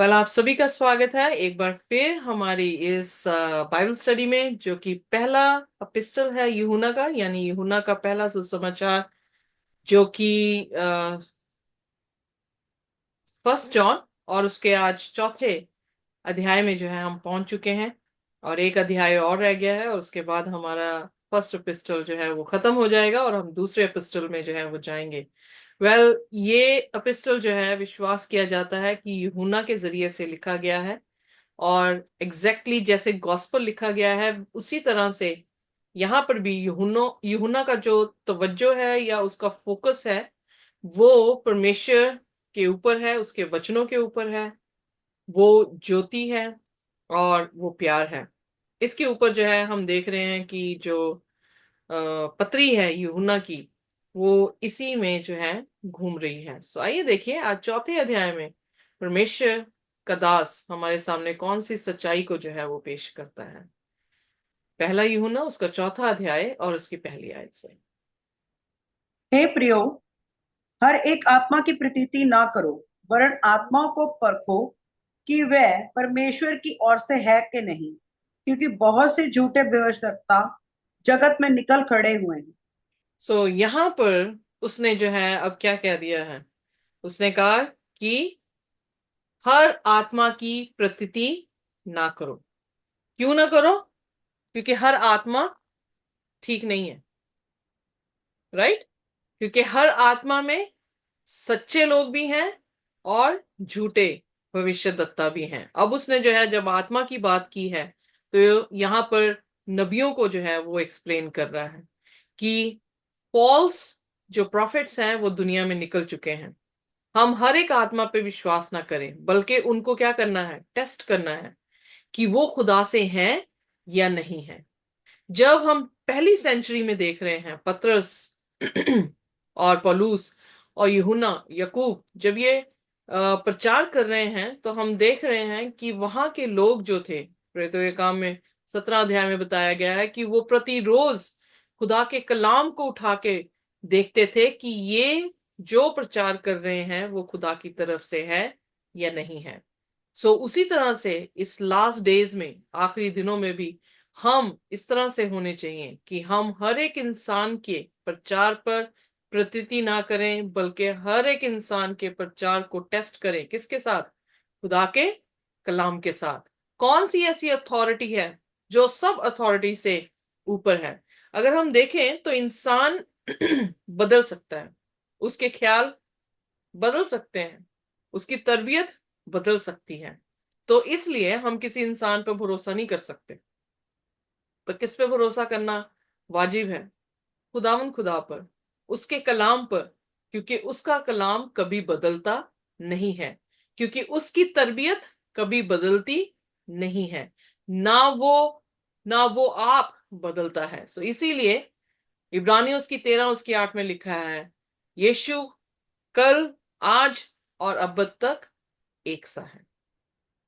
आप सभी का स्वागत है एक बार फिर हमारी इस बाइबल स्टडी में, जो कि पहला एपिस्टल है यूहन्ना का, यानी यूहन्ना का पहला सुसमाचार, जो कि फर्स्ट जॉन, और उसके आज चौथे अध्याय में जो है हम पहुंच चुके हैं। और एक अध्याय और रह गया है, और उसके बाद हमारा फर्स्ट एपिस्टल जो है वो खत्म हो जाएगा और हम दूसरे एपिस्टल में जो है वो जाएंगे। ये एपिस्टल जो है, विश्वास किया जाता है कि यूहन्ना के जरिए से लिखा गया है। और जैसे गॉस्पेल लिखा गया है, उसी तरह से यहाँ पर भी यूहन्ना का जो तवज्जो है या उसका फोकस है, वो परमेश्वर के ऊपर है, उसके वचनों के ऊपर है। वो ज्योति है और वो प्यार है। इसके ऊपर जो है हम देख रहे हैं कि जो पत्री है यूहन्ना की, वो इसी में जो है घूम रही है। सो आइए देखिए, आज चौथे अध्याय में परमेश्वर का दास हमारे सामने कौन सी सच्चाई को जो है वो पेश करता है। पहला यूहन्ना उसका चौथा अध्याय और उसकी पहली आयत से। हे प्रियो, हर एक आत्मा की प्रतीति ना करो, वरन आत्माओं को परखो कि वह परमेश्वर की ओर से है कि नहीं, क्योंकि बहुत से झूठे भविष्यवक्ता जगत में निकल खड़े हुए हैं। यहाँ पर उसने जो है अब क्या कह दिया है, उसने कहा कि हर आत्मा की प्रतीति ना करो। क्यों ना करो? क्योंकि हर आत्मा ठीक नहीं है, राइट? क्योंकि हर आत्मा में सच्चे लोग भी हैं और झूठे भविष्यद्वक्ता भी हैं। अब उसने जो है जब आत्मा की बात की है, तो यहाँ पर नबियों को जो है वो एक्सप्लेन कर रहा है कि फॉल्स जो प्रॉफिट्स हैं वो दुनिया में निकल चुके हैं। हम हर एक आत्मा पे विश्वास ना करें, बल्कि उनको क्या करना है, टेस्ट करना है कि वो खुदा से हैं या नहीं है। जब हम पहली सेंचुरी में देख रहे हैं, पतरस और पौलुस और यूहन्ना याकूब जब ये प्रचार कर रहे हैं, तो हम देख रहे हैं कि वहां के लोग जो थे, प्रेरितों के काम में 17 अध्याय में बताया गया है कि वो प्रतिरोज खुदा के कलाम को उठा के देखते थे कि ये जो प्रचार कर रहे हैं वो खुदा की तरफ से है या नहीं है। उसी तरह से इस लास्ट डेज में, आखिरी दिनों में भी हम इस तरह से होने चाहिए कि हम हर एक इंसान के प्रचार पर प्रतीति ना करें, बल्कि हर एक इंसान के प्रचार को टेस्ट करें। किसके साथ? खुदा के कलाम के साथ। कौन सी ऐसी अथॉरिटी है जो सब अथॉरिटी से ऊपर है? अगर हम देखें तो इंसान बदल सकता है, उसके ख्याल बदल सकते हैं, उसकी तरबियत बदल सकती है। तो इसलिए हम किसी इंसान पर भरोसा नहीं कर सकते। तो किस पे भरोसा करना वाजिब है? खुदा पर, उसके कलाम पर, क्योंकि उसका कलाम कभी बदलता नहीं है, क्योंकि उसकी तरबियत कभी बदलती नहीं है। ना वो आप बदलता है। इसीलिए इब्रानियों उसकी 13 उसकी 8 में लिखा है, यीशु कल, आज और अब तक एक सा है।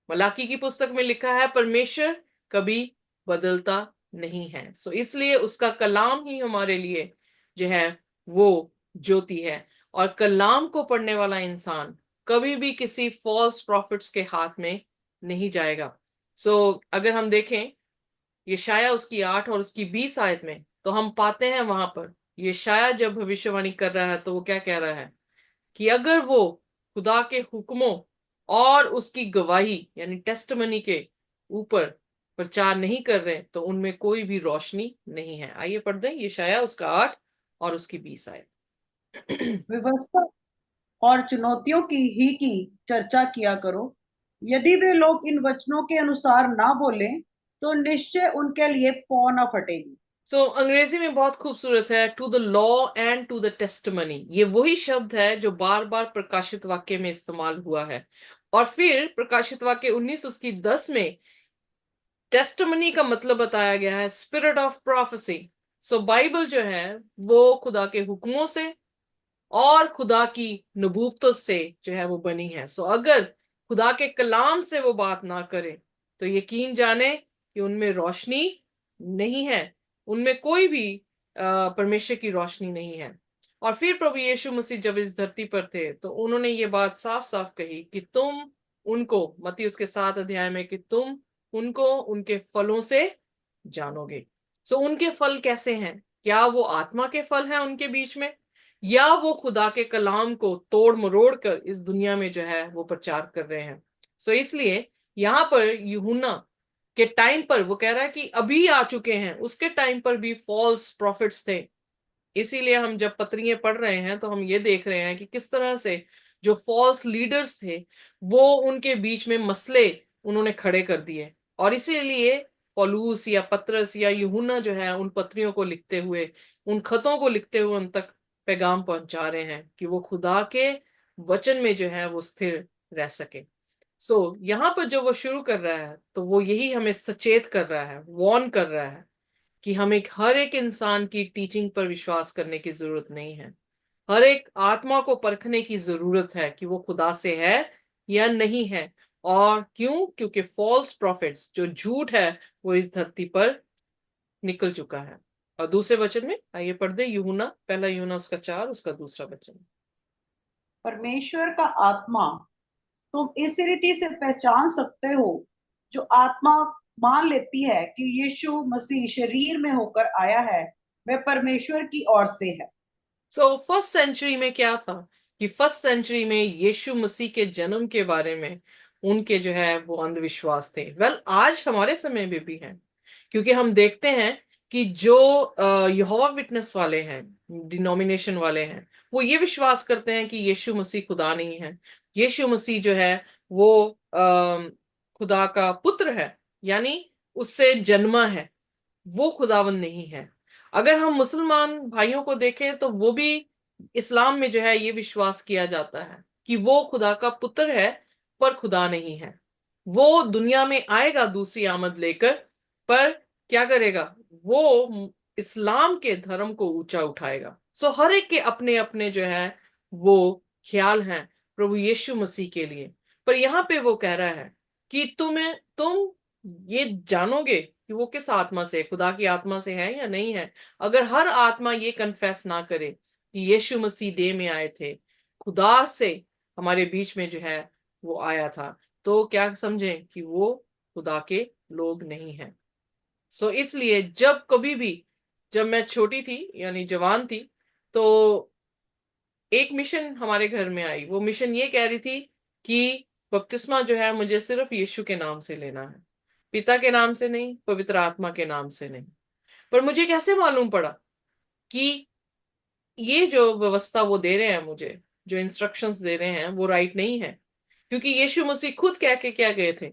मलाकी की पुस्तक में लिखा है, परमेश्वर कभी बदलता नहीं है। इसलिए उसका कलाम ही हमारे लिए जो है वो ज्योति है। और कलाम को पढ़ने वाला इंसान कभी भी किसी फॉल्स प्रॉफिट्स के हाथ में नहीं जाएगा। अगर हम देखें यशाया उसकी 8 और उसकी 20 आयत में, तो हम पाते हैं वहां पर यशाया जब भविष्यवाणी कर रहा है, तो वो क्या कह रहा है कि अगर वो खुदा के हुक्मों और उसकी गवाही यानी टेस्टमनी के ऊपर प्रचार नहीं कर रहे, तो उनमें कोई भी रोशनी नहीं है। आइए पढ़ दें यशाया उसका 8 और उसकी 20 आयत। व्यवस्था और चुनौतियों की चर्चा किया करो। यदि वे लोग इन वचनों के अनुसार ना बोले, तो निश्चय उनके लिए पौ न फटेगी। अंग्रेजी में बहुत खूबसूरत है, to the law and to the testimony. ये वही शब्द है जो बार बार प्रकाशित वाक्य में इस्तेमाल हुआ है। और फिर प्रकाशित वाक्य 19 उसकी 10 में टेस्टमनी का मतलब बताया गया है स्पिरिट ऑफ प्रोफेसी। बाइबल जो है वो खुदा के हुक्मों से और खुदा की नबूवतों से जो है वो बनी है। अगर खुदा के कलाम से वो बात ना करे, तो यकीन जाने कि उनमें रोशनी नहीं है, उनमें कोई भी परमेश्वर की रोशनी नहीं है। और फिर प्रभु यीशु मसीह जब इस धरती पर थे, तो उन्होंने ये बात साफ साफ कही कि तुम उनको, मत्ती उसके 7 अध्याय में, कि तुम उनको उनके फलों से जानोगे। सो उनके फल कैसे हैं? क्या वो आत्मा के फल हैं उनके बीच में, या वो खुदा के कलाम को तोड़ मरोड़ कर इस दुनिया में जो है वो प्रचार कर रहे हैं? सो इसलिए यहां पर यूहन्ना के टाइम पर वो कह रहा है कि अभी आ चुके हैं, उसके टाइम पर भी फॉल्स प्रॉफिट्स थे। इसीलिए हम जब पत्रियां पढ़ रहे हैं तो हम ये देख रहे हैं कि किस तरह से जो फॉल्स लीडर्स थे वो उनके बीच में मसले उन्होंने खड़े कर दिए। और इसीलिए पौलुस या पतरस या यूहन्ना जो है उन पत्रियों को लिखते हुए, उन खतों को लिखते हुए उन तक पैगाम पहुंचा रहे हैं कि वो खुदा के वचन में जो है वो स्थिर रह सके। यहाँ पर जो वो शुरू कर रहा है तो वो यही हमें सचेत कर रहा है, वॉर्न कर रहा है कि हमें हर एक इंसान की टीचिंग पर विश्वास करने की जरूरत नहीं है। हर एक आत्मा को परखने की जरूरत है कि वो खुदा से है या नहीं है। और क्यों? क्योंकि फॉल्स प्रॉफिट्स, जो झूठ है, वो इस धरती पर निकल चुका है। और दूसरे वचन में आइए पढ़ दे, यूहन्ना, पहला यूहन्ना उसका 4, उसका दूसरा वचन। परमेश्वर का आत्मा तुम इस रीति से पहचान सकते हो, जो आत्मा मान लेती है कि यीशु मसीह शरीर में होकर आया है, वह परमेश्वर की ओर से है। फर्स्ट सेंचुरी में क्या था कि फर्स्ट सेंचुरी में यीशु मसीह के जन्म के बारे में उनके जो है वो अंधविश्वास थे। आज हमारे समय में भी है, क्योंकि हम देखते हैं कि जो यहोवा विटनेस वाले हैं, डिनोमिनेशन वाले हैं, वो ये विश्वास करते हैं कि यीशु मसीह खुदा नहीं है। यीशु मसीह जो है वो खुदा का पुत्र है, यानी उससे जन्मा है, वो खुदावन नहीं है। अगर हम मुसलमान भाइयों को देखें तो वो भी, इस्लाम में जो है ये विश्वास किया जाता है कि वो खुदा का पुत्र है पर खुदा नहीं है। वो दुनिया में आएगा दूसरी आमद लेकर, पर क्या करेगा? वो इस्लाम के धर्म को ऊंचा उठाएगा। हर एक के अपने अपने जो है वो ख्याल हैं प्रभु यीशु मसीह के लिए। पर यहां पे वो कह रहा है कि तुम ये जानोगे कि वो किस आत्मा से, खुदा की आत्मा से है या नहीं है। अगर हर आत्मा ये कन्फेस ना करे कि यीशु मसीह देह में आए थे, खुदा से हमारे बीच में जो है वो आया था, तो क्या समझें कि वो खुदा के लोग नहीं हैं। इसलिए जब कभी भी, जब मैं छोटी थी यानी जवान थी, तो एक मिशन हमारे घर में आई। वो मिशन ये कह रही थी कि बपतिस्मा जो है मुझे सिर्फ यीशु के नाम से लेना है, पिता के नाम से नहीं, पवित्र आत्मा के नाम से नहीं। पर मुझे कैसे मालूम पड़ा कि ये जो व्यवस्था वो दे रहे हैं मुझे, जो इंस्ट्रक्शंस दे रहे हैं, वो राइट नहीं है। क्योंकि यीशु मसीह खुद कह के क्या गए थे?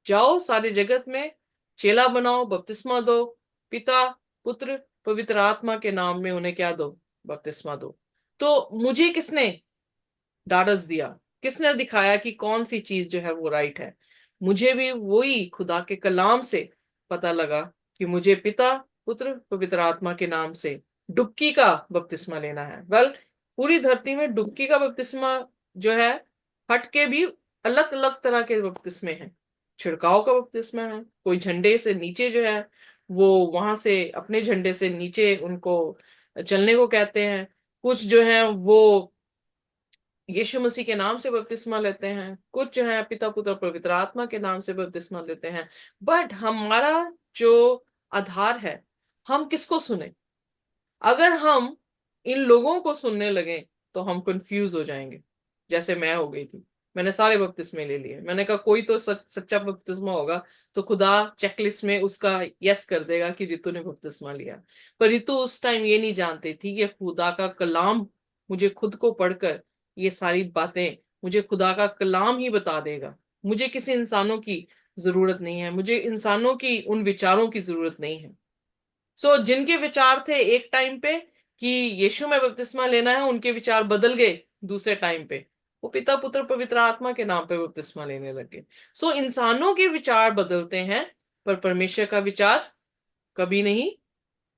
जाओ सारे जगत में, चेला बनाओ, बपतिस्मा दो, पिता, पुत्र, पवित्र आत्मा के नाम में उन्हें क्या दो? बपतिस्मा दो। तो मुझे किसने ढाढ़स दिया? किसने दिखाया कि कौन सी चीज जो है वो राइट है? मुझे भी वही खुदा के कलाम से पता लगा कि मुझे पिता, पुत्र, पवित्र आत्मा के नाम से डुबकी का बपतिस्मा लेना है। पूरी धरती में डुबकी का बपतिस्मा जो है, हटके भी अलग अलग तरह के बपतिस्मे हैं। छिड़काव का बपतिस्मा है, कोई झंडे से नीचे जो है वो वहां से अपने झंडे से नीचे उनको चलने को कहते हैं। कुछ जो है वो यीशु मसीह के नाम से बपतिस्मा लेते हैं, कुछ जो है पिता, पुत्र, पवित्र आत्मा के नाम से बपतिस्मा लेते हैं। बट हमारा जो आधार है, हम किसको सुने? अगर हम इन लोगों को सुनने लगे तो हम कंफ्यूज हो जाएंगे, जैसे मैं हो गई थी। मैंने सारे बपतिस्मे ले लिए। मैंने कहा कोई तो सच्चा बपतिस्मा होगा, तो खुदा चेकलिस्ट में उसका यस कर देगा कि रितु ने बपतिस्मा लिया। पर रितु उस टाइम ये नहीं जानती थी कि खुदा का कलाम मुझे खुद को पढ़कर ये सारी बातें, मुझे खुदा का कलाम ही बता देगा। मुझे किसी इंसानों की जरूरत नहीं है, मुझे इंसानों की उन विचारों की जरूरत नहीं है। जिनके विचार थे एक टाइम पे कि यीशु में बपतिस्मा लेना है, उनके विचार बदल गए दूसरे टाइम पे, वो पिता, पुत्र, पवित्र आत्मा के नाम पे बपतिस्मा लेने लगे। इंसानों के विचार बदलते हैं, पर परमेश्वर का विचार कभी नहीं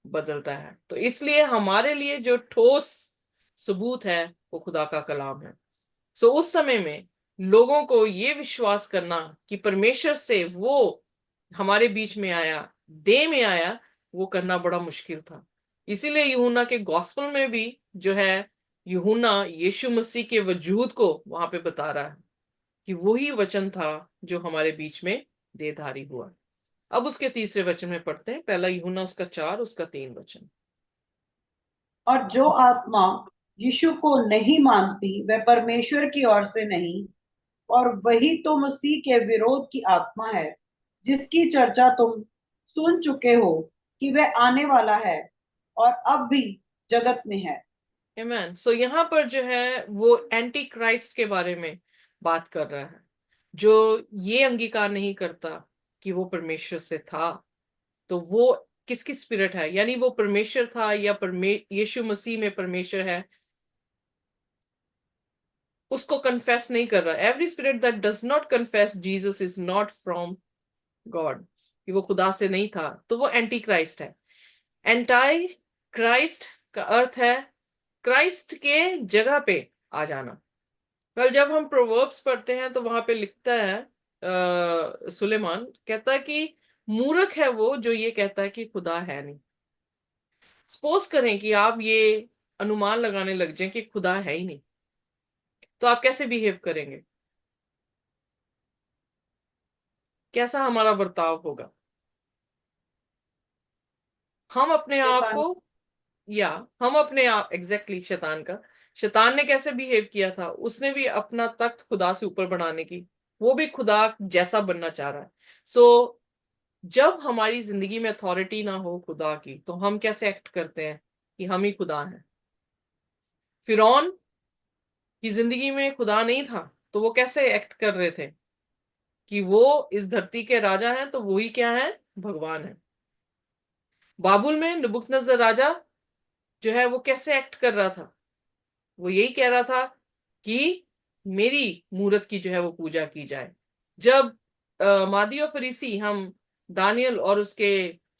बदलता है। तो इसलिए हमारे लिए जो ठोस सबूत है वो खुदा का कलाम है। उस समय में लोगों को ये विश्वास करना कि परमेश्वर से वो हमारे बीच में आया, देह में आया, वो करना बड़ा मुश्किल था। इसीलिए यूहन्ना के गॉस्पेल में भी जो है, यूहन्ना यीशु मसीह के वजूद को वहां पे बता रहा है कि वही वचन था जो हमारे बीच में देहधारी हुआ। अब उसके तीसरे वचन में पढ़ते हैं, पहला यूहन्ना उसका 4 उसका 3 वचन। और जो आत्मा यीशु को नहीं मानती वह परमेश्वर की ओर से नहीं, और वही तो मसीह के विरोध की आत्मा है, जिसकी चर्चा तुम सुन चुके हो कि वह आने वाला है और अब भी जगत में है। आमेन। सो यहाँ पर जो है वो एंटी क्राइस्ट के बारे में बात कर रहा है, जो ये अंगीकार नहीं करता कि वो परमेश्वर से था। तो वो किसकी स्पिरिट है, यानी वो परमेश्वर था या यीशु मसीह में परमेश्वर है, उसको कन्फेस नहीं कर रहा। Every spirit that does not confess Jesus is not from God, कि वो खुदा से नहीं था, तो वो एंटी क्राइस्ट है। एंटाई क्राइस्ट का अर्थ है क्राइस्ट के जगह पे आ जाना। कल जब हम प्रोवर्ब्स पढ़ते हैं तो वहां पे लिखता है, सुलेमान कहता है कि मूर्ख है वो जो ये कहता है कि खुदा है नहीं। सपोज करें कि आप ये अनुमान लगाने लग जाए कि खुदा है ही नहीं, तो आप कैसे बिहेव करेंगे, कैसा हमारा बर्ताव होगा? हम अपने आप शैतान। को, या हम अपने आप एग्जैक्टली शैतान का, शैतान ने कैसे बिहेव किया था, उसने भी अपना तख्त खुदा से ऊपर बढ़ाने की, वो भी खुदा जैसा बनना चाह रहा है। सो जब हमारी जिंदगी में अथॉरिटी ना हो खुदा की, तो हम कैसे एक्ट करते हैं कि हम ही खुदा हैं। फिरौन की जिंदगी में खुदा नहीं था, तो वो कैसे एक्ट कर रहे थे कि वो इस धरती के राजा हैं, तो वो ही क्या है, भगवान है। बाबुल में नबूकदनेस्सर राजा जो है वो कैसे एक्ट कर रहा था, वो यही कह रहा था कि मेरी मूरत की जो है वो पूजा की जाए। जब मादी और फरीसी, हम दानियल और उसके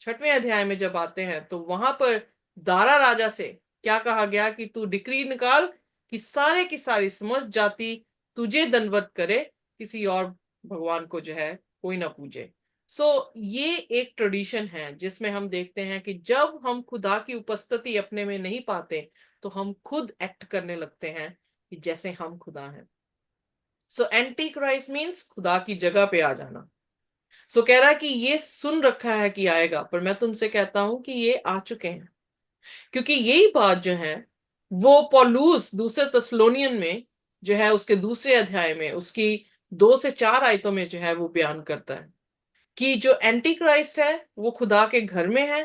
6वें अध्याय में जब आते हैं, तो वहां पर दारा राजा से क्या कहा गया कि तू डिक्री निकाल कि सारे की सारी समस्त जाति तुझे दंडवत करे, किसी और भगवान को जो है कोई ना पूजे। ये एक ट्रेडिशन है जिसमें हम देखते हैं कि जब हम खुदा की उपस्थिति अपने में नहीं पाते, तो हम खुद एक्ट करने लगते हैं कि जैसे हम खुदा हैं। एंटी क्राइस्ट मीन्स खुदा की जगह पे आ जाना। कह रहा है कि ये सुन रखा है कि आएगा, पर मैं तुमसे कहता हूं कि ये आ चुके हैं। क्योंकि यही बात जो है वो पौलुस दूसरे तस्लोनियन में जो है उसके दूसरे अध्याय में उसकी 2 से 4 आयतों में जो है वो बयान करता है कि जो एंटी क्राइस्ट है वो खुदा के घर में है,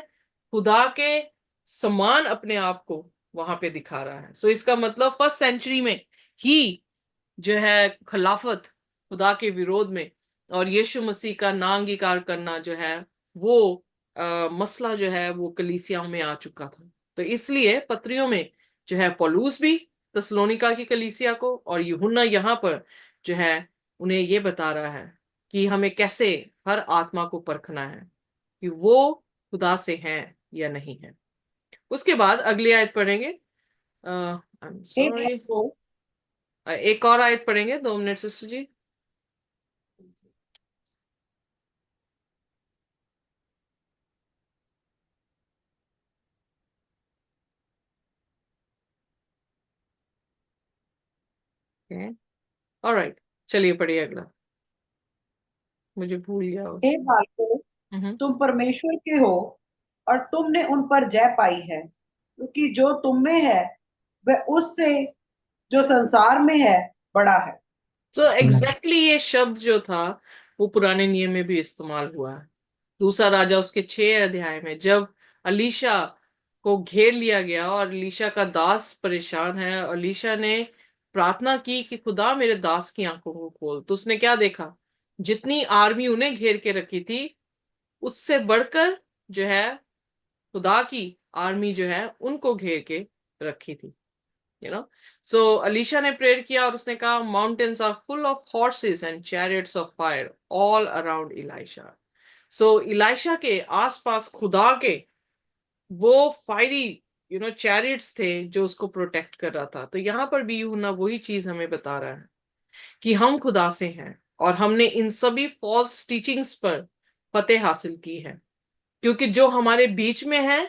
खुदा के समान अपने आप को वहां पे दिखा रहा है। इसका मतलब फर्स्ट सेंचुरी में ही जो है खिलाफत खुदा के विरोध में और यीशु मसीह का ना अंगीकार करना जो है वो मसला जो है वो कलीसियाओं में आ चुका था। तो इसलिए पत्रियों में जो है पौलुस भी तसलोनिका की कलीसिया को और यूहन्ना यहाँ पर जो है उन्हें ये बता रहा है कि हमें कैसे हर आत्मा को परखना है कि वो खुदा से है या नहीं है। उसके बाद अगली आयत पढ़ेंगे। आई एम हे सॉरी, भाइयों, एक और आयत पढ़ेंगे, 2 मिनट सिस्टर जी। ऑलराइट, चलिए पढ़िए अगला, मुझे भूल गया हे भाइयों, हम्म। तुम परमेश्वर के हो और तुमने उन पर जय पाई है, क्योंकि जो तुम में है वह उससे जो संसार में है बड़ा है। एग्जैक्टली ये शब्द जो था वो पुराने नियम में भी इस्तेमाल हुआ है। दूसरा राजा उसके 6 अध्याय में जब अलीशा को घेर लिया गया और अलीशा का दास परेशान है, अलीशा ने प्रार्थना की कि खुदा मेरे दास की आंखों को खोल, तो उसने क्या देखा, जितनी आर्मी उन्हें घेर के रखी थी उससे बढ़कर जो है खुदा की आर्मी जो है उनको घेर के रखी थी। यू नो सो अलीशा ने प्रेयर किया और उसने कहा mountains are full of horses and chariots of fire all around Elisha. Elisha के आसपास खुदा के वो फायरी चैरियट्स थे जो उसको प्रोटेक्ट कर रहा था। तो यहां पर भी यूहन्ना वही चीज हमें बता रहा है कि हम खुदा से हैं और हमने इन सभी फॉल्स टीचिंग्स पर फतेह हासिल की है, क्योंकि जो हमारे बीच में है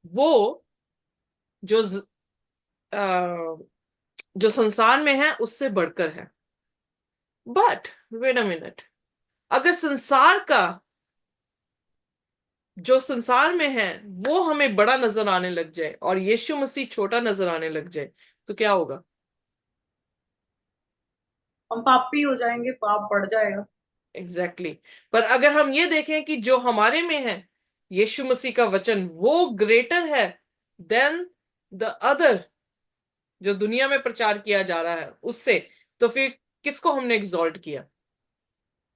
वो जो अ, जो संसार में है उससे बढ़कर है। बट वेट अ मिनट, अगर संसार का जो संसार में है वो हमें बड़ा नजर आने लग जाए और यीशु मसीह छोटा नजर आने लग जाए, तो क्या होगा? हम पापी हो जाएंगे, पाप बढ़ जाएगा। Exactly exactly. पर अगर हम ये देखें कि जो हमारे में है, यीशु मसीह का वचन, वो ग्रेटर है देन द अदर जो दुनिया में प्रचार किया जा रहा है उससे, तो फिर किसको हमने एग्जॉल्ट किया?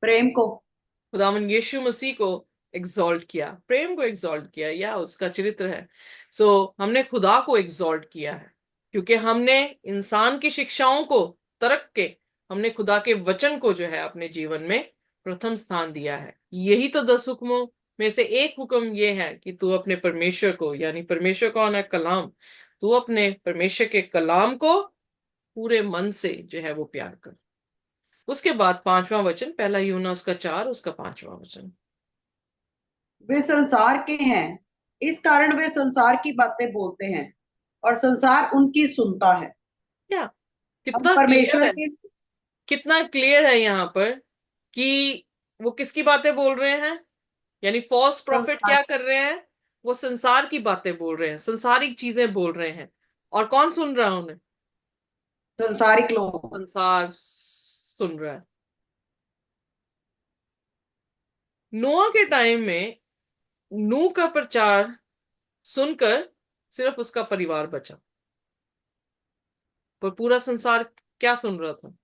प्रेम को। खुदावन यीशु मसीह को एग्जॉल्ट किया, प्रेम को एग्जॉल्ट किया, या उसका चरित्र है। सो हमने खुदा को एग्जॉल्ट किया है, क्योंकि हमने इंसान की शिक्षाओं को तर्क के हमने खुदा के वचन को जो है अपने जीवन में प्रथम स्थान दिया है। यही तो 10 हुक्मों में से एक हुक्म ये है कि तू अपने परमेश्वर को, यानी परमेश्वर कौन है? कलाम। तू अपने परमेश्वर के कलाम को पूरे मन से जो है वो प्यार कर। उसके बाद 5वां वचन, पहला यूहन्ना उसका 4, उसका 5वां वचन। वे संसार के हैं, इस कारण वे संसार की बातें बोलते हैं और संसार उनकी सुनता है। क्या हम कितना क्लियर परमेश्वर है, के कितना क्लियर है यहाँ पर कि वो किसकी बातें बोल रहे हैं? यानी फॉल्स प्रॉफिट संसार, क्या कर रहे हैं? वो संसार की बातें बोल रहे हैं, संसारिक चीजें बोल रहे हैं। और कौन सुन रहा है उन्हें? संसारिक लोग। संसार सुन रहा है। नोआ के टाइम में नूह का प्रचार सुनकर सिर्फ उसका परिवार बचा, पर पूरा संसार क्या सुन रहा था?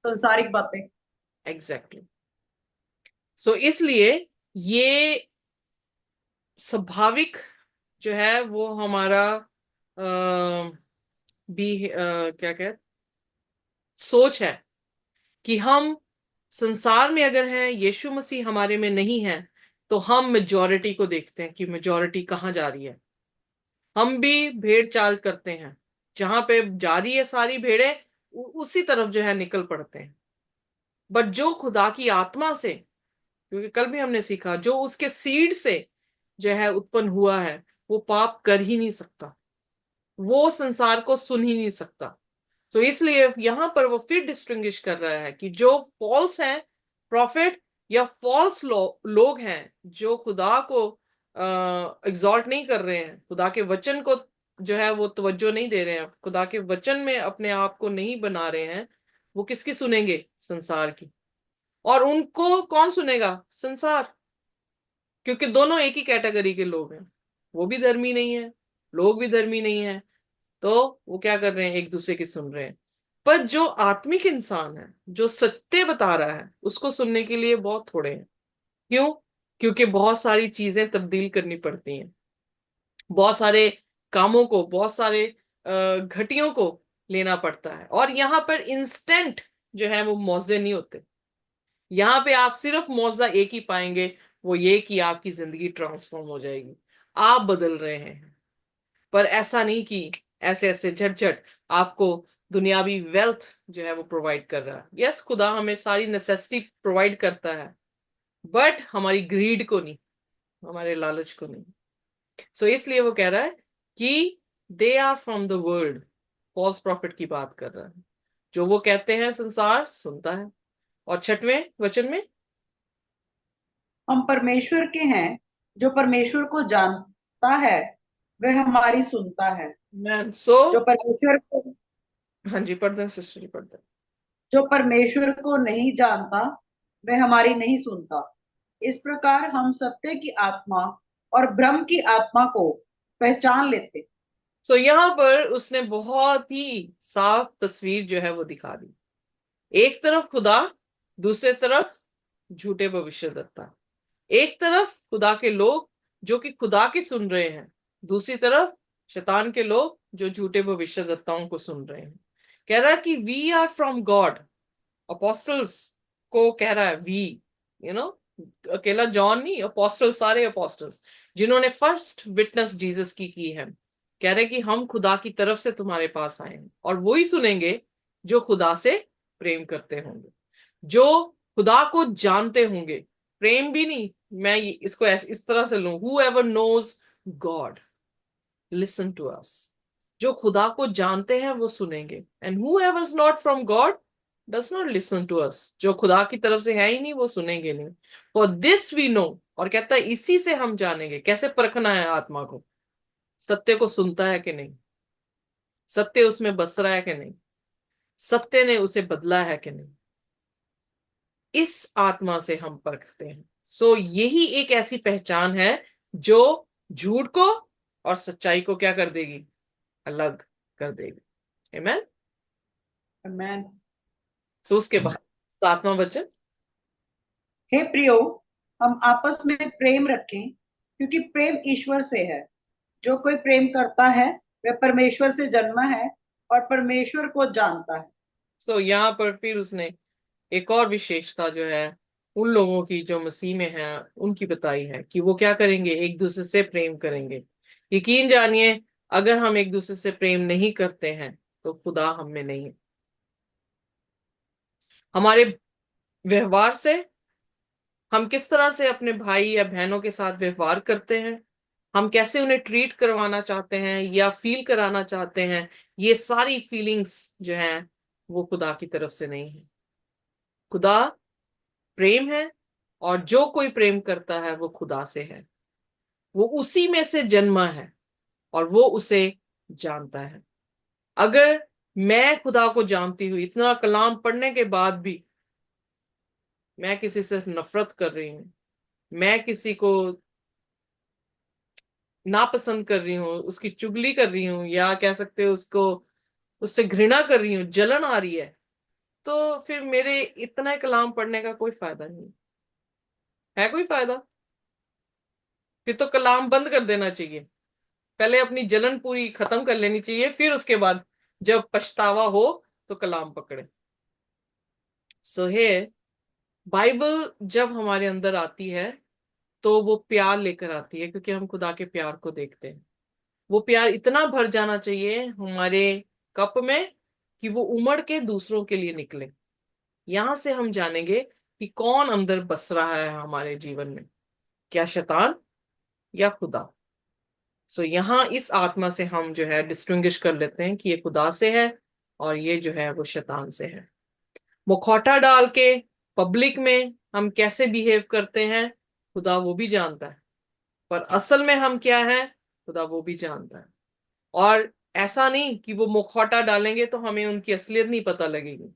संसारिक बातें। Exactly exactly. सो इसलिए ये स्वाभाविक जो है वो हमारा भी क्या कहते, सोच है कि हम संसार में अगर हैं, यीशु मसीह हमारे में नहीं है, तो हम मेजॉरिटी को देखते हैं कि मेजॉरिटी कहाँ जा रही है। हम भी भेड़ चाल करते हैं, जहां पे जा रही है सारी भेड़ें उसी तरफ जो है निकल पड़ते हैं। बट जो खुदा की आत्मा से, क्योंकि कल भी हमने सीखा, जो उसके सीड से जो है उत्पन्न हुआ है, वो पाप कर ही नहीं सकता, वो संसार को सुन ही नहीं सकता। तो इसलिए यहां पर वो फिर डिस्टिंग्विश कर रहा है कि जो फॉल्स हैं प्रॉफिट, या फॉल्स लोग हैं जो खुदा को एग्जॉल्ट नहीं कर रहे हैं, खुदा के वचन को जो है वो तवज्जो नहीं दे रहे हैं, खुदा के वचन में अपने आप को नहीं बना रहे हैं, वो किसकी सुनेंगे? संसार की। और उनको कौन सुनेगा? संसार। क्योंकि दोनों एक ही कैटेगरी के लोग हैं, वो भी धर्मी नहीं है, लोग भी धर्मी नहीं है। तो वो क्या कर रहे हैं? एक दूसरे की सुन रहे हैं। पर जो आत्मिक इंसान है, जो सत्य बता रहा है, उसको सुनने के लिए बहुत थोड़े हैं। क्यों? क्योंकि बहुत सारी चीजें तब्दील करनी पड़ती हैं, बहुत सारे कामों को, बहुत सारे घटियों को लेना पड़ता है। और यहाँ पर इंस्टेंट जो है वो मौजे नहीं होते। यहाँ पे आप सिर्फ मौजा एक ही पाएंगे, वो ये कि आपकी जिंदगी ट्रांसफॉर्म हो जाएगी, आप बदल रहे हैं। पर ऐसा नहीं कि ऐसे ऐसे झटझट आपको दुनियावी वेल्थ जो है वो प्रोवाइड कर रहा है। यस, खुदा हमें सारी नेसेसिटी प्रोवाइड करता है, बट हमारी ग्रीड को नहीं, हमारे लालच को नहीं। सो इसलिए वो कह रहा है कि they are from the world, false prophet की बात कर रहा है। जो वो कहते हैं संसार सुनता है। और 6वें वचन में, हम परमेश्वर के हैं, जो परमेश्वर को जानता है वह हमारी सुनता है। मैं सो जो परमेश्वर को हाँ जी, पढ़ दें सिस्टर जी, पढ़ दें। जो परमेश्वर को नहीं जानता वह हमारी नहीं सुनता। इस प्रकार हम सत्य की आत्मा और ब्रह्म की आत्मा को पहचान लेते। सो यहाँ पर उसने बहुत ही साफ तस्वीर जो है वो दिखा दी। एक तरफ खुदा, दूसरे तरफ झूठे भविष्यद्वक्ता। एक तरफ खुदा के लोग जो कि खुदा की सुन रहे हैं, दूसरी तरफ शैतान के लोग जो झूठे भविष्यद्वक्ताओं को सुन रहे हैं। कह रहा है कि we are from God. Apostles को कह रहा है वी, यू नो, अकेला जॉन नहीं, अपोस्टल, सारे अपोस्टल्स जिन्होंने फर्स्ट विटनेस जीसस की है, कह रहे कि हम खुदा की तरफ से तुम्हारे पास आए हैं, और वो ही सुनेंगे जो खुदा से प्रेम करते होंगे, जो खुदा को जानते होंगे। प्रेम भी नहीं, मैं इसको इस तरह से लूं, whoever knows God listen to us. जो खुदा को जानते हैं वो सुनेंगे, and whoever is not from God does not listen to us। जो खुदा की तरफ से है ही नहीं वो सुनेंगे नहीं। For this we know, और कहता है इसी से हम जानेंगे। कैसे परखना है आत्मा को? सत्य को सुनता है कि नहीं, सत्य उसमें बस रहा है कि नहीं, सत्य ने उसे बदला है कि नहीं, इस आत्मा से हम परखते हैं। सो यही एक ऐसी पहचान है जो झूठ को और सच्चाई को क्या कर देगी? अलग कर देगी। आमेन। आमेन। सो उसके बाद 7वां वचन। हे प्रियो, हम आपस में प्रेम रखें, क्योंकि प्रेम ईश्वर से है। जो कोई प्रेम करता है वह परमेश्वर से जन्मा है और परमेश्वर को जानता है। सो यहाँ पर फिर उसने एक और विशेषता जो है उन लोगों की जो मसीह में है उनकी बताई है कि वो क्या करेंगे? एक दूसरे से प्रेम करेंगे। यकीन जानिए, अगर हम एक दूसरे से प्रेम नहीं करते हैं तो खुदा हम में नहीं है। हमारे व्यवहार से, हम किस तरह से अपने भाई या बहनों के साथ व्यवहार करते हैं, हम कैसे उन्हें ट्रीट करवाना चाहते हैं या फील कराना चाहते हैं, ये सारी फीलिंग्स जो हैं वो खुदा की तरफ से नहीं है। खुदा प्रेम है, और जो कोई प्रेम करता है वो खुदा से है, वो उसी में से जन्मा है और वो उसे जानता है। अगर मैं खुदा को जानती हुई इतना कलाम पढ़ने के बाद भी मैं किसी से नफरत कर रही हूं, मैं किसी को नापसंद कर रही हूँ, उसकी चुगली कर रही हूँ, या कह सकते हो उसको, उससे घृणा कर रही हूँ, जलन आ रही है, तो फिर मेरे इतना कलाम पढ़ने का कोई फायदा नहीं है। कोई फायदा? फिर तो कलाम बंद कर देना चाहिए। पहले अपनी जलन पूरी खत्म कर लेनी चाहिए, फिर उसके बाद जब पछतावा हो तो कलाम पकड़े। सो हे, बाइबल जब हमारे अंदर आती है तो वो प्यार लेकर आती है, क्योंकि हम खुदा के प्यार को देखते हैं। वो प्यार इतना भर जाना चाहिए हमारे कप में कि वो उमड़ के दूसरों के लिए निकले। यहां से हम जानेंगे कि कौन अंदर बस रहा है हमारे जीवन में, क्या शैतान या खुदा। सो यहाँ इस आत्मा से हम जो है डिस्टिंग्विश कर लेते हैं कि ये खुदा से है और ये जो है वो शैतान से है। मुखौटा डाल के पब्लिक में हम कैसे बिहेव करते हैं खुदा वो भी जानता है, पर असल में हम क्या है खुदा वो भी जानता है। और ऐसा नहीं कि वो मुखौटा डालेंगे तो हमें उनकी असलियत नहीं पता लगेगी।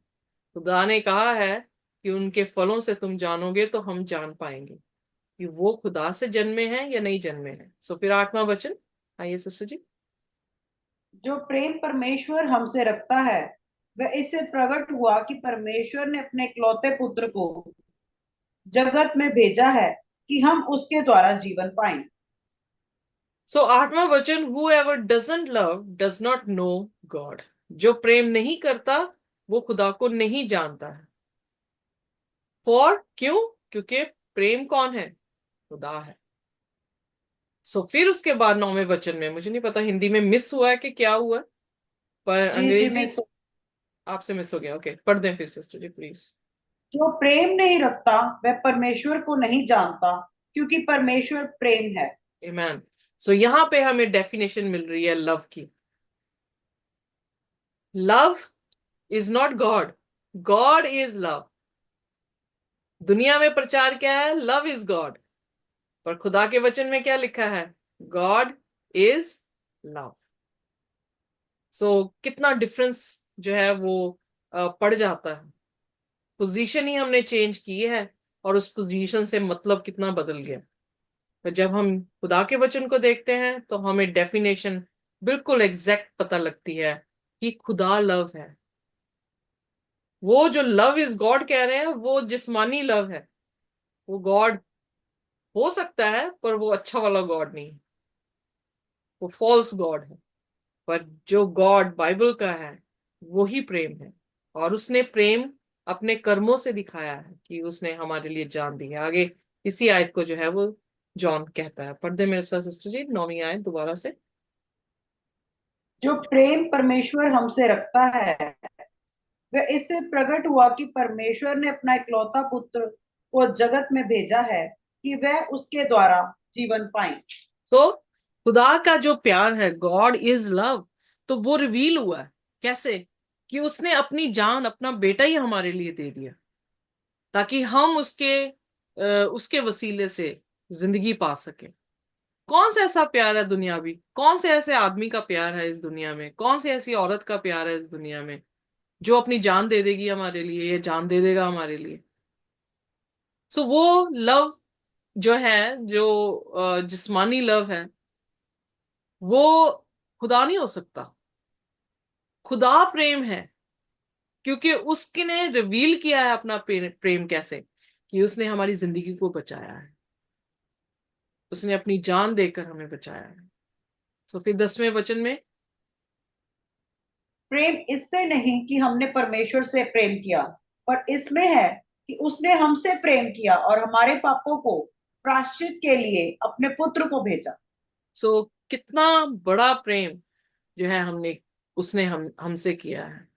खुदा ने कहा है कि उनके फलों से तुम जानोगे, तो हम जान पाएंगे कि वो खुदा से जन्मे हैं या नहीं जन्मे हैं। सो फिर 8वां वचन, आइए सिस्टर जी। जो प्रेम परमेश्वर हमसे रखता है वह इससे प्रकट हुआ कि परमेश्वर ने अपने इकलौते पुत्र को जगत में भेजा है कि हम उसके द्वारा जीवन पाएं। सो 8वां वचन, whoever doesn't love does not know God। जो प्रेम नहीं करता वो खुदा को नहीं जानता है। फॉर क्यों? क्योंकि प्रेम कौन है? खुदा है। सो फिर उसके बाद 9वें वचन में, मुझे नहीं पता हिंदी में मिस हुआ है कि क्या हुआ है, पर जी जी, अंग्रेजी मैं आपसे मिस हो गया। ओके, पढ़ दें फिर सिस्टर जी प्लीज। जो प्रेम नहीं रखता वह परमेश्वर को नहीं जानता, क्योंकि परमेश्वर प्रेम है। आमेन। सो यहाँ पे हमें डेफिनेशन मिल रही है लव की। Love is not God, God is love. दुनिया में प्रचार क्या है? Love is God. पर खुदा के वचन में क्या लिखा है? God is love. सो कितना डिफरेंस जो है वो पड़ जाता है। पोजीशन ही हमने चेंज की है और उस पोजीशन से मतलब कितना बदल गया। तो जब हम खुदा के वचन को देखते हैं तो हमें डेफिनेशन बिल्कुल एग्जैक्ट पता लगती है कि खुदा लव है। वो जो लव इज गॉड कह रहे हैं वो जिस्मानी लव है। वो गॉड हो सकता है पर वो अच्छा वाला गॉड नहीं है, वो फॉल्स गॉड है। पर जो गॉड बाइबल का है वो ही प्रेम है, और उसने प्रेम अपने कर्मों से दिखाया है कि उसने हमारे लिए जान दी है। आगे इसी आयत को जो है वो जॉन कहता है। पढ़ दे मेरे साथ सिस्टर जी 9वीं आयत दोबारा से। जो प्रेम परमेश्वर हमसे रखता है वह इससे प्रकट हुआ कि परमेश्वर ने अपना इकलौता पुत्र को जगत में भेजा है कि वह उसके द्वारा जीवन पाए। सो खुदा का जो प्यार है, गॉड इज लव, तो वो रिवील हुआ है कैसे, कि उसने अपनी जान, अपना बेटा ही हमारे लिए दे दिया, ताकि हम उसके वसीले से जिंदगी पा सके। कौन सा ऐसा प्यार है दुनियावी, कौन से ऐसे आदमी का प्यार है इस दुनिया में, कौन सी ऐसी औरत का प्यार है इस दुनिया में जो अपनी जान दे देगी हमारे लिए, या जान दे देगा हमारे लिए। सो वो लव जो है, जो जिस्मानी लव है, वो खुदा नहीं हो सकता। खुदा प्रेम है, क्योंकि उसने रिवील किया है अपना प्रेम कैसे, कि उसने हमारी जिंदगी को बचाया है, उसने अपनी जान देकर हमें बचाया है। तो फिर 10वें वचन में, प्रेम इससे नहीं कि हमने परमेश्वर से प्रेम किया, पर इसमें है कि उसने हमसे प्रेम किया और हमारे पापों को प्रायश्चित के लिए अपने पुत्र को भेजा। सो कितना बड़ा प्रेम जो है उसने हमसे किया है।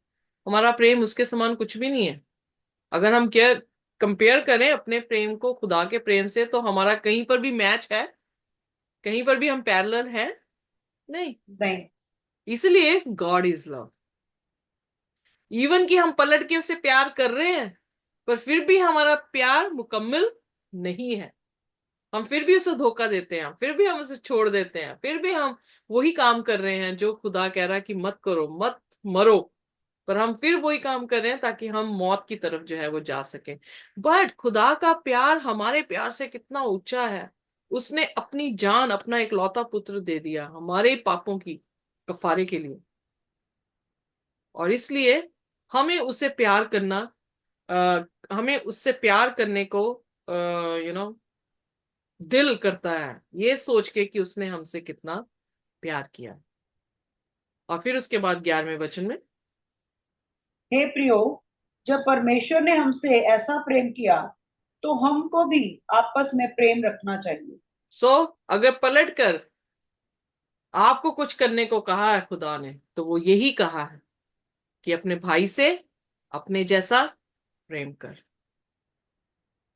हमारा प्रेम उसके समान कुछ भी नहीं है। अगर हम केयर कंपेयर करें अपने प्रेम को खुदा के प्रेम से, तो हमारा कहीं पर भी मैच है, कहीं पर भी हम पैरेलल हैं नहीं। नहीं। इसलिए गॉड इज लव। इवन कि हम पलट के उसे प्यार कर रहे हैं, पर फिर भी हमारा प्यार मुकम्मल नहीं है। हम फिर भी उसे धोखा देते हैं, फिर भी हम उसे छोड़ देते हैं, फिर भी हम वही काम कर रहे हैं जो खुदा कह रहा है कि मत करो, मत मरो। पर हम फिर वही काम कर रहे हैं ताकि हम मौत की तरफ जो है वो जा सके। बट खुदा का प्यार हमारे प्यार से कितना ऊंचा है। उसने अपनी जान, अपना इकलौता पुत्र दे दिया हमारे पापों की कफारे के लिए। और इसलिए हमें उसे प्यार करना, हमें उससे प्यार करने को यू नो दिल करता है, ये सोच के कि उसने हमसे कितना प्यार किया। और फिर उसके बाद 11वें वचन में, हे प्रियो, जब परमेश्वर ने हमसे ऐसा प्रेम किया तो हमको भी आपस में प्रेम रखना चाहिए। सो अगर पलट कर आपको कुछ करने को कहा है खुदा ने, तो वो यही कहा है कि अपने भाई से अपने जैसा प्रेम कर।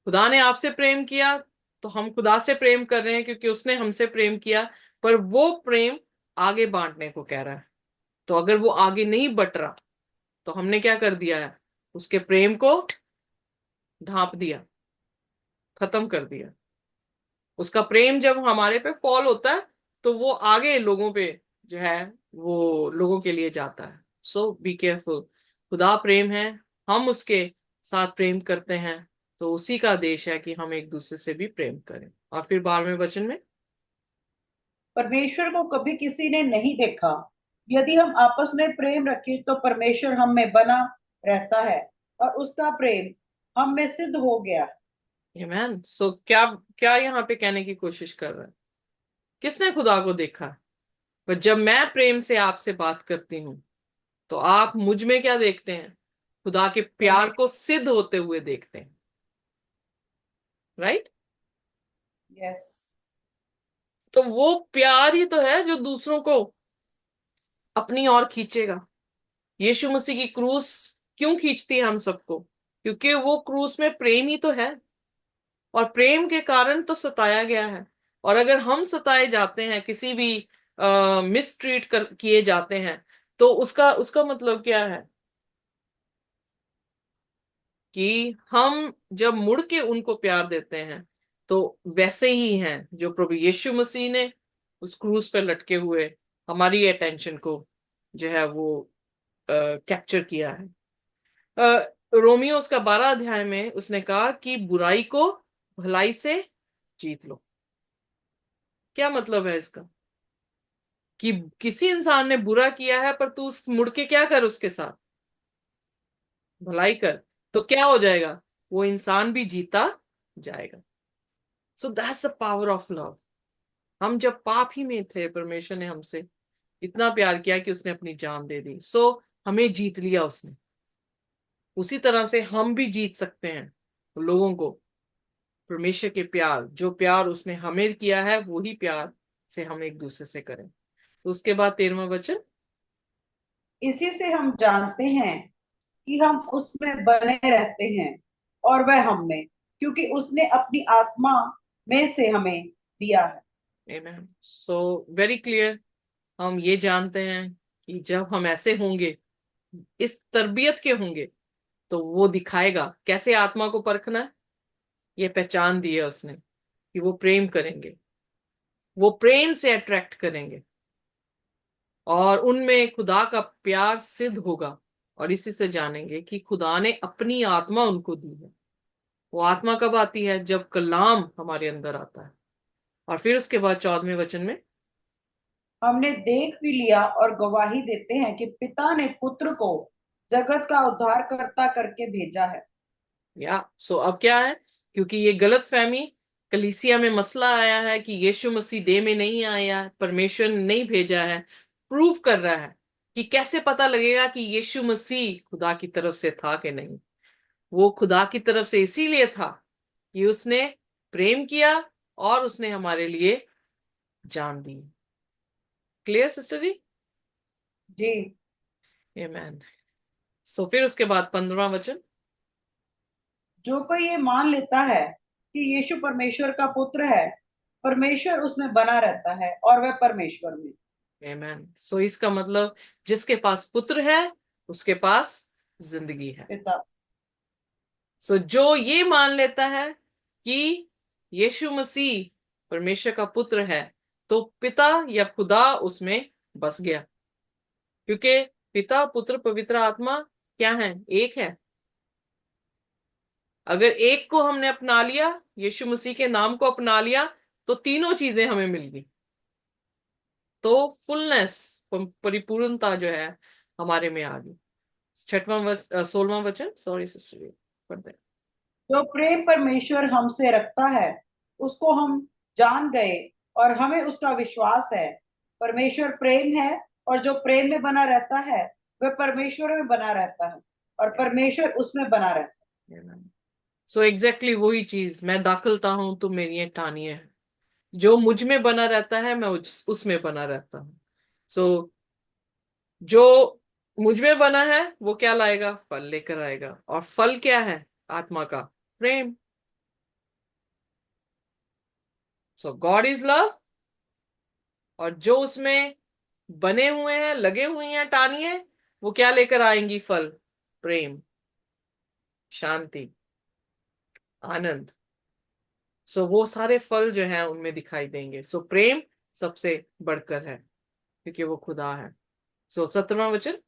खुदा ने आपसे प्रेम किया, तो हम खुदा से प्रेम कर रहे हैं क्योंकि उसने हमसे प्रेम किया। पर वो प्रेम आगे बांटने को कह रहा है। तो अगर वो आगे नहीं बट रहा, तो हमने क्या कर दिया है, उसके प्रेम को ढांप दिया, खत्म कर दिया। उसका प्रेम जब हमारे पे फॉल होता है, तो वो आगे लोगों पे जो है वो लोगों के लिए जाता है। सो बी केयरफुल। खुदा प्रेम है, हम उसके साथ प्रेम करते हैं, तो उसी का आदेश है कि हम एक दूसरे से भी प्रेम करें। और फिर 12वें वचन में, परमेश्वर को कभी किसी ने नहीं देखा। यदि हम आपस में प्रेम रखें तो परमेश्वर हम में बना रहता है और उसका प्रेम हम में सिद्ध हो गया। आमीन। सो क्या क्या यहाँ पे कहने की कोशिश कर रहा है, किसने खुदा को देखा? पर जब मैं प्रेम से आपसे बात करती हूँ, तो आप मुझ में क्या देखते हैं? खुदा के प्यार को सिद्ध होते हुए देखते हैं। राइट। यस। तो वो प्यार ही तो है जो दूसरों को अपनी ओर खींचेगा। यीशु मसीह की क्रूस क्यों खींचती है हम सबको? क्योंकि वो क्रूस में प्रेम ही तो है, और प्रेम के कारण तो सताया गया है। और अगर हम सताए जाते हैं, किसी भी मिसट्रीट कर किए जाते हैं, तो उसका उसका मतलब क्या है? कि हम जब मुड़ के उनको प्यार देते हैं, तो वैसे ही हैं जो प्रभु यीशु मसीह ने उस क्रूस पे लटके हुए हमारी अटेंशन को जो है वो कैप्चर किया है। रोमियो उसका 12 अध्याय में उसने कहा कि बुराई को भलाई से जीत लो। क्या मतलब है इसका? कि किसी इंसान ने बुरा किया है, पर तू उस मुड़ के क्या कर, उसके साथ भलाई कर, तो क्या हो जाएगा? वो इंसान भी जीता जाएगा। So that's the power of love. हम जब पाप ही में थे, परमेश्वर ने हमसे इतना प्यार किया कि उसने अपनी जान दे दी। सो हमें जीत लिया उसने। उसी तरह से हम भी जीत सकते हैं लोगों को। परमेश्वर के प्यार, जो प्यार उसने हमें किया है, वही प्यार से हम एक दूसरे से करें। तो उसके बाद 13वां वचन, इसी से हम जानते हैं कि हम उसमें बने रहते हैं और वह हम में, क्योंकि उसने अपनी आत्मा में से हमें दिया है। आमेन। सो वेरी क्लियर, हम ये जानते हैं कि जब हम ऐसे होंगे, इस तरबियत के होंगे, तो वो दिखाएगा कैसे आत्मा को परखना है। ये पहचान दी है उसने कि वो प्रेम करेंगे, वो प्रेम से अट्रैक्ट करेंगे, और उनमें खुदा का प्यार सिद्ध होगा। और इसी से जानेंगे कि खुदा ने अपनी आत्मा उनको दी है। वो आत्मा कब आती है? जब कलाम हमारे अंदर आता है। और फिर उसके बाद 14वें वचन में, हमने देख भी लिया और गवाही देते हैं कि पिता ने पुत्र को जगत का उद्धारकर्ता करके भेजा है। या सो अब क्या है? क्योंकि ये गलत फहमी कलीसिया में मसला आया है कि यीशु मसीह देह में नहीं आया, परमेश्वर ने नहीं भेजा है। प्रूव कर रहा है कि कैसे पता लगेगा कि यीशु मसीह खुदा की तरफ से था कि नहीं। वो खुदा की तरफ से इसीलिए था कि उसने प्रेम किया और उसने हमारे लिए जान दी। क्लियर सिस्टर जी? जी। आमेन। सो फिर उसके बाद 15वां वचन। जो कोई ये मान लेता है कि यीशु परमेश्वर का पुत्र है, परमेश्वर उसमें बना रहता है और वह परमेश्वर में। आमेन। सो इसका मतलब, जिसके पास पुत्र है उसके पास जिंदगी है। पिता। सो जो ये मान लेता है कि यीशु मसीह परमेश्वर का पुत्र है, तो पिता या खुदा उसमें बस गया। क्योंकि पिता, पुत्र, पवित्र आत्मा क्या है? एक है। अगर एक को हमने अपना लिया, यीशु मसीह के नाम को अपना लिया, तो तीनों चीजें हमें मिल गई। तो फुलनेस, परिपूर्णता जो है हमारे में आ गई। 16वां वचन, सॉरी सिस्टर, पढ़ते हैं। जो प्रेम परमेश्वर हमसे रखता है उसको हम जान गए और हमें उसका विश्वास है। परमेश्वर प्रेम है और जो प्रेम में बना रहता है वह परमेश्वर में बना रहता है और परमेश्वर उसमें बना रहता सो एग्जैक्टली वही चीज, मैं दाखिलता हूं तो मेरी ये टानिए है। जो मुझ में बना रहता है, मैं उसमें बना रहता हूँ। सो जो मुझ में बना है वो क्या लाएगा? फल लेकर आएगा। और फल क्या है? आत्मा का प्रेम। सो गॉड इज लव। और जो उसमें बने हुए हैं, लगे हुए हैं टानिए, वो क्या लेकर आएंगी? फल। प्रेम, शांति, आनंद। सो वो सारे फल जो है उनमें दिखाई देंगे। सो प्रेम सबसे बढ़कर है, क्योंकि वो खुदा है। सो 17वां वचन। है।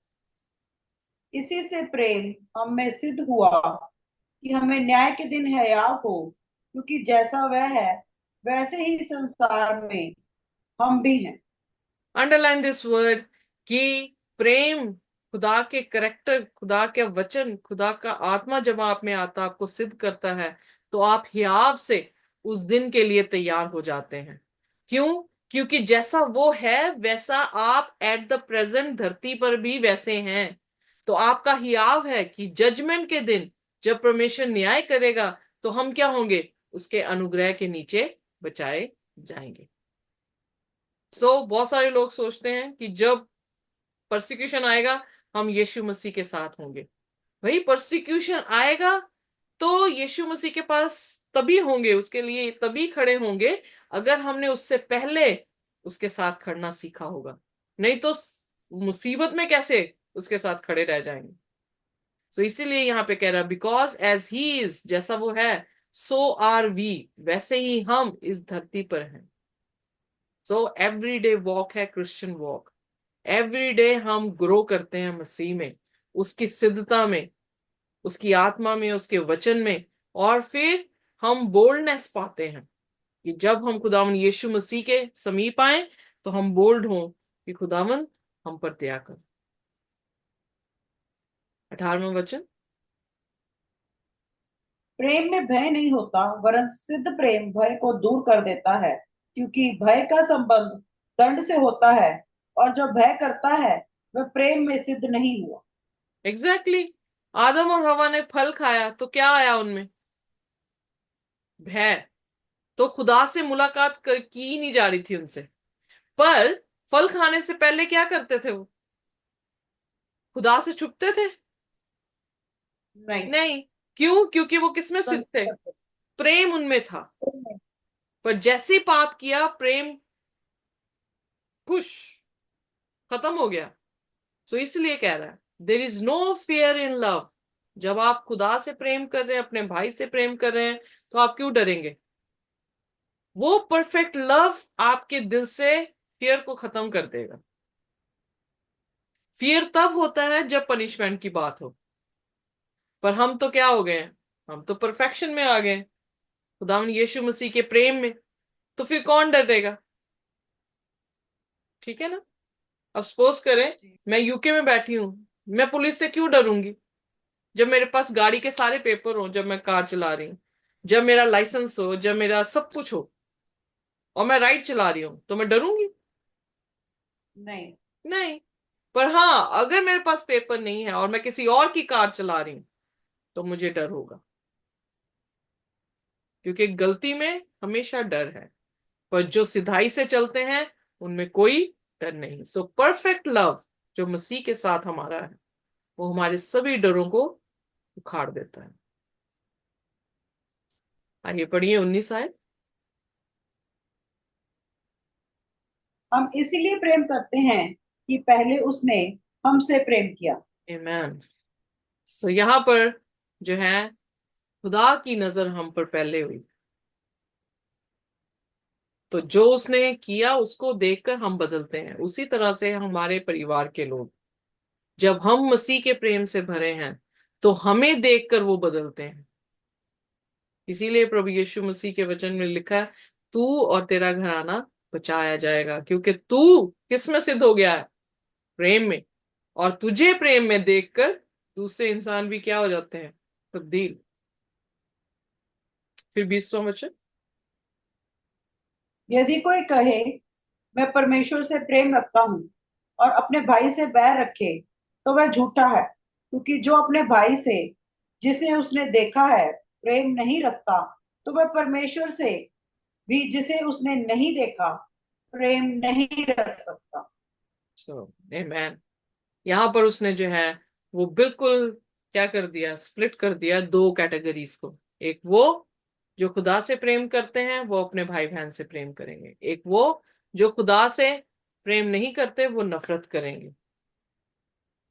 इसी से प्रेम हम में सिद्ध हुआ कि हमें न्याय के दिन हयाव हो, क्योंकि जैसा वह है वैसे ही संसार में हम भी हैं। अंडरलाइन दिस वर्ड, कि प्रेम खुदा के करेक्टर, खुदा के वचन, खुदा का आत्मा जब आप में आता, आपको सिद्ध करता है, तो आप हियाव से उस दिन के लिए तैयार हो जाते हैं। क्यों? क्योंकि जैसा वो है वैसा आप एट द प्रेजेंट धरती पर भी वैसे हैं। तो आपका हियाव है कि जजमेंट के दिन जब परमेश्वर न्याय करेगा, तो हम क्या होंगे? उसके अनुग्रह के नीचे बचाए जाएंगे। बहुत सारे लोग सोचते हैं कि जब परसिक्यूशन आएगा हम यीशु मसीह के साथ होंगे। वही परसिक्यूशन आएगा तो यीशु मसीह के पास तभी होंगे, उसके लिए तभी खड़े होंगे, अगर हमने उससे पहले उसके साथ खड़ना सीखा होगा। नहीं तो मुसीबत में कैसे उसके साथ खड़े रह जाएंगे। इसीलिए यहां पे कह रहा, बिकॉज एज ही इज, जैसा वो है, सो आर वी, वैसे ही हम इस धरती पर हैं। एवरी डे वॉक है क्रिश्चियन वॉक। एवरी डे हम ग्रो करते हैं मसीह में, उसकी सिद्धता में, उसकी आत्मा में, उसके वचन में। और फिर हम बोल्डनेस पाते हैं कि जब हम खुदावन यीशु मसीह के समीप आए, तो हम बोल्ड हों कि खुदावन हम पर दया कर। 18वां वचन। प्रेम में भय नहीं होता, वरन सिद्ध प्रेम भय को दूर कर देता है, क्योंकि भय का संबंध दंड से होता है, और जो भय करता है वह प्रेम में सिद्ध नहीं हुआ। Exactly exactly. आदम और हवा ने फल खाया तो क्या आया उनमें? भय। तो खुदा से मुलाकात की ही नहीं जा रही थी उनसे। पर फल खाने से पहले क्या करते थे वो? खुदा से छुपते थे? नहीं। नहीं। क्यों? क्योंकि वो किसमें स्थित थे? प्रेम उनमें था। पर जैसे ही पाप किया, प्रेम पुश खत्म हो गया। सो इसलिए कह रहा है there is no fear in love. जब आप खुदा से प्रेम कर रहे हैं, अपने भाई से प्रेम कर रहे हैं, तो आप क्यों डरेंगे? वो परफेक्ट लव आपके दिल से फियर को खत्म कर देगा। फियर तब होता है जब पनिशमेंट की बात हो, पर हम तो क्या हो गए हैं, हम तो परफेक्शन में आ गए, खुदावन यीशु मसीह के प्रेम में। तो फिर कौन डरेगा? ठीक है ना? अब सपोज करें जी। मैं यूके में बैठी हूं, मैं पुलिस से क्यों डरूंगी? जब मेरे पास गाड़ी के सारे पेपर हो, जब मैं कार चला रही हूं, जब मेरा लाइसेंस हो, जब मेरा सब कुछ हो, और मैं राइड चला रही हूं, तो मैं डरूंगी? नहीं। नहीं। पर हाँ, अगर मेरे पास पेपर नहीं है और मैं किसी और की कार चला रही हूं, तो मुझे डर होगा, क्योंकि गलती में हमेशा डर है। पर जो सिधाई से चलते हैं, उनमें कोई डर नहीं। सो परफेक्ट लव जो मसीह के साथ हमारा है, वो हमारे सभी डरों को उखाड़ देता है। आइए पढ़िए 19 आयत। हम इसीलिए प्रेम करते हैं कि पहले उसने हमसे प्रेम किया। आमेन। सो यहां पर जो है, खुदा की नजर हम पर पहले हुई, तो जो उसने किया उसको देखकर हम बदलते हैं। उसी तरह से हमारे परिवार के लोग, जब हम मसीह के प्रेम से भरे हैं, तो हमें देखकर वो बदलते हैं। इसीलिए प्रभु यीशु मसीह के वचन में लिखा है, तू और तेरा घराना बचाया जाएगा, क्योंकि तू किस में सिद्ध हो गया है? प्रेम में। और तुझे प्रेम में देखकर दूसरे इंसान भी क्या हो जाते हैं? तब्दील। फिर 20वां वचन। यदि कोई कहे मैं परमेश्वर से प्रेम रखता हूँ और अपने भाई से बैर रखे, तो वह झूठा है, क्योंकि जो अपने भाई से जिसे उसने देखा है प्रेम नहीं रखता, तो वह परमेश्वर से भी जिसे उसने नहीं देखा प्रेम नहीं रख सकता। सो आमेन। यहां पर उसने जो है, वो बिल्कुल क्या कर दिया, स्प्लिट कर दिया दो कैटेगरीज को। एक वो जो खुदा से प्रेम करते हैं, वो अपने भाई बहन से प्रेम करेंगे। एक वो जो खुदा से प्रेम नहीं करते, वो नफरत करेंगे।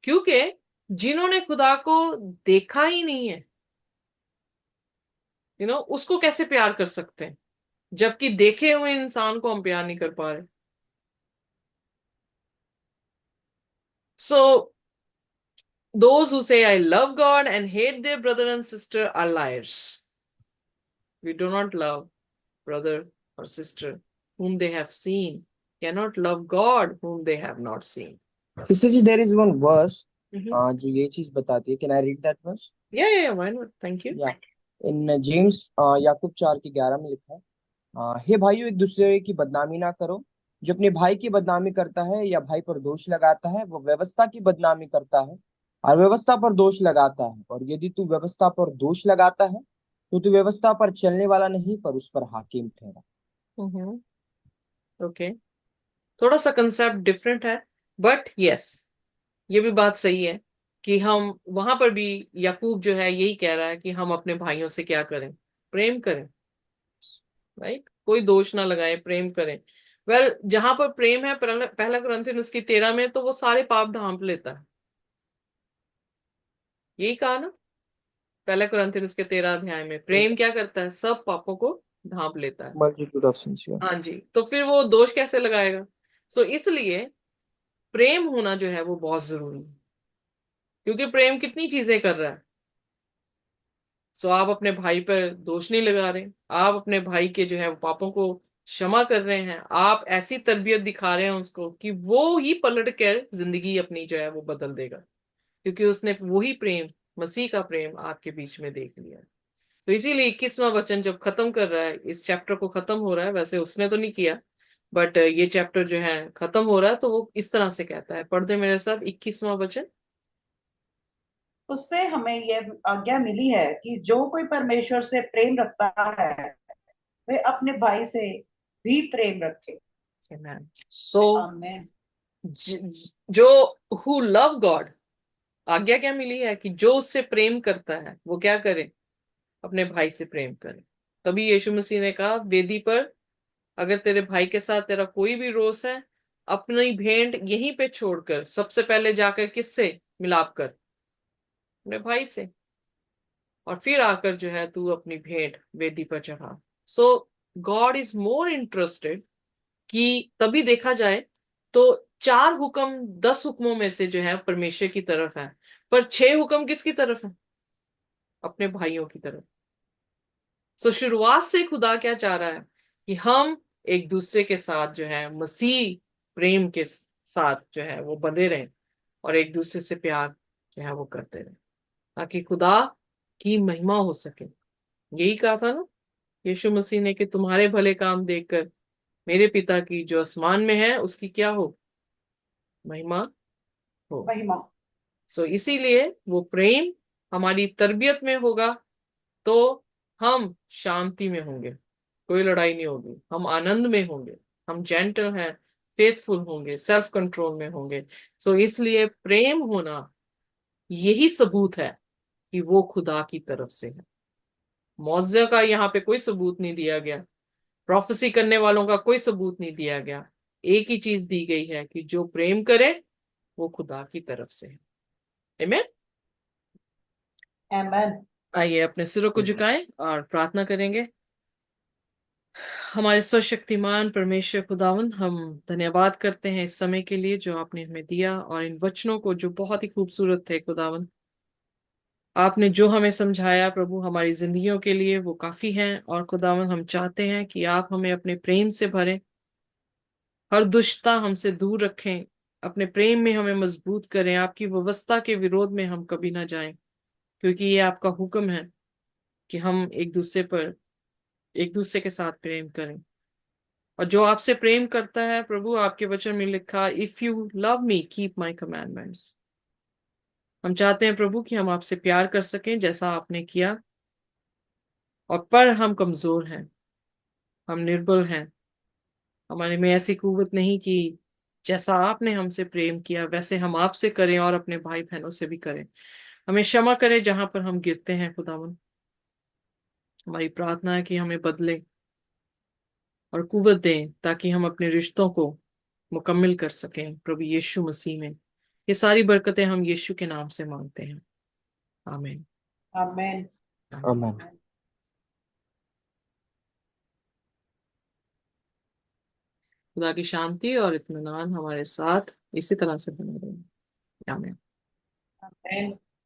क्योंकि जिन्होंने खुदा को देखा ही नहीं है, उसको कैसे प्यार कर सकते हैं? जबकि देखे हुए इंसान को हम प्यार नहीं कर पा रहे। सो those who say I love God and hate their brother and sister are liars. We do not love brother or sister whom they have seen, cannot love God whom they have not seen. Sister ji, there is one verse Mm-hmm. जो ये चीज बताती है. Can I read that verse? Yeah, why not? Thank you. Yeah. In James याकूब 4:11 में लिखा है, हे भाइयों, एक दूसरे की बदनामी ना करो. जो अपने भाई की बदनामी करता है या भाई पर दोष लगाता है, वो व्यवस्था की बदनामी करता है और व्यवस्था पर दोष लगाता है. और यदि तू व्यवस्था पर दोष लगाता है, तो तू व्यवस्था पर चलने वाला नहीं, पर उस पर हाकिम ठहरा. Mm-hmm. Okay. थोड़ा सा कंसेप्ट डिफरेंट है, बट यस, ये भी बात सही है कि हम वहां पर भी, याकूब जो है यही कह रहा है कि हम अपने भाइयों से क्या करें? प्रेम करें। राइट, कोई दोष ना लगाए, प्रेम करें। जहां पर प्रेम है, पहला कुरिन्थियन उसकी 13 में, तो वो सारे पाप ढांप लेता है। यही कहा ना, पहला कुरिन्थियन उसके 13 अध्याय में, प्रेम क्या करता है? सब पापों को ढांप लेता है। Multitude of sins. Yeah. हाँ जी, तो फिर वो दोष कैसे लगाएगा? इसलिए प्रेम होना जो है वो बहुत जरूरी है, क्योंकि प्रेम कितनी चीजें कर रहा है। आप अपने भाई पर दोष नहीं लगा रहे, आप अपने भाई के जो है वो पापों को क्षमा कर रहे हैं, आप ऐसी तरबियत दिखा रहे हैं उसको कि वो ही पलट कर जिंदगी अपनी जो है वो बदल देगा, क्योंकि उसने वही प्रेम, मसीह का प्रेम आपके बीच में देख लिया। तो इसीलिए 21वां वचन जब खत्म कर रहा है, इस चैप्टर को खत्म हो रहा है, वैसे उसने तो नहीं किया, बट ये चैप्टर जो है खत्म हो रहा है, तो वो इस तरह से कहता है। पढ़ दे मेरे साथ 21वां वचन। उससे हमें यह आज्ञा मिली है कि जो कोई परमेश्वर से प्रेम रखता है वे अपने भाई से भी प्रेम रखे। सो आमेन। जो हु लव गॉड, आज्ञा क्या मिली है कि जो उससे प्रेम करता है वो क्या करे? अपने भाई से प्रेम करे। तभी यीशु मसीह ने कहा वेदी पर, अगर तेरे भाई के साथ तेरा कोई भी रोष है, अपनी भेंट यहीं पे छोड़कर सबसे पहले जाकर किससे मिलाप कर? अपने भाई से। और फिर आकर जो है तू अपनी भेंट वेदी पर चढ़ा। सो गॉड इज मोर इंटरेस्टेड कि तभी देखा जाए तो 4 हुक्म 10 हुक्मों में से जो है परमेश्वर की तरफ है, पर 6 हुक्म किसकी तरफ है? अपने भाइयों की तरफ। सो शुरुआत से खुदा क्या चाह रहा है कि हम एक दूसरे के साथ जो है मसीह प्रेम के साथ जो है वो बंधे रहें, और एक दूसरे से प्यार जो है वो करते रहें, ताकि खुदा की महिमा हो सके। यही कहा था ना यीशु मसीह ने कि तुम्हारे भले काम देखकर मेरे पिता की जो आसमान में है उसकी क्या हो? महिमा हो। महिमा। सो इसीलिए वो प्रेम हमारी तरबियत में होगा तो हम शांति में होंगे, कोई लड़ाई नहीं होगी, हम आनंद में होंगे, हम जेंटल हैं, फेथफुल होंगे, सेल्फ कंट्रोल में होंगे। सो इसलिए प्रेम होना यही सबूत है कि वो खुदा की तरफ से है। मौजे का यहाँ पे कोई सबूत नहीं दिया गया, प्रोफेसी करने वालों का कोई सबूत नहीं दिया गया। एक ही चीज दी गई है कि जो प्रेम करे वो खुदा की तरफ से है। आमीन। आमेन। आइए अपने सिरों को झुकाएं और प्रार्थना करेंगे। हमारे सर्वशक्तिमान परमेश्वर खुदावंद, हम धन्यवाद करते हैं इस समय के लिए जो आपने हमें दिया, और इन वचनों को जो बहुत ही खूबसूरत थे खुदावंद। आपने जो हमें समझाया प्रभु हमारी जिंदगियों के लिए वो काफी है, और खुदावंद हम चाहते हैं कि आप हमें अपने प्रेम से भरें, हर दुष्टता हमसे दूर रखें, अपने प्रेम में हमें मजबूत करें, आपकी व्यवस्था के विरोध में हम कभी ना जाएं, क्योंकि ये आपका हुक्म है कि हम एक दूसरे के साथ प्रेम करें। और जो आपसे प्रेम करता है प्रभु, आपके वचन में लिखा, if you love me keep my commandments. हम चाहते हैं प्रभु कि हम आपसे प्यार कर सकें जैसा आपने किया, और पर हम कमजोर हैं, हम निर्बल हैं, हमारे में ऐसी कुव्वत नहीं कि जैसा आपने हमसे प्रेम किया वैसे हम आपसे करें और अपने भाई बहनों से भी करें। हमें क्षमा करें जहां पर हम गिरते हैं खुदावन। हमारी प्रार्थना है कि हमें बदले और कुव्वत दें, ताकि हम अपने रिश्तों को मुकम्मल कर सकें प्रभु यीशु मसीह में। ये सारी बरकतें हम यीशु के नाम से मांगते हैं। आमीन। आमेन। आमीन। आमेन। खुदा की शांति और इत्मीनान हमारे साथ इसी तरह से बने रहे। आमीन। आमेन।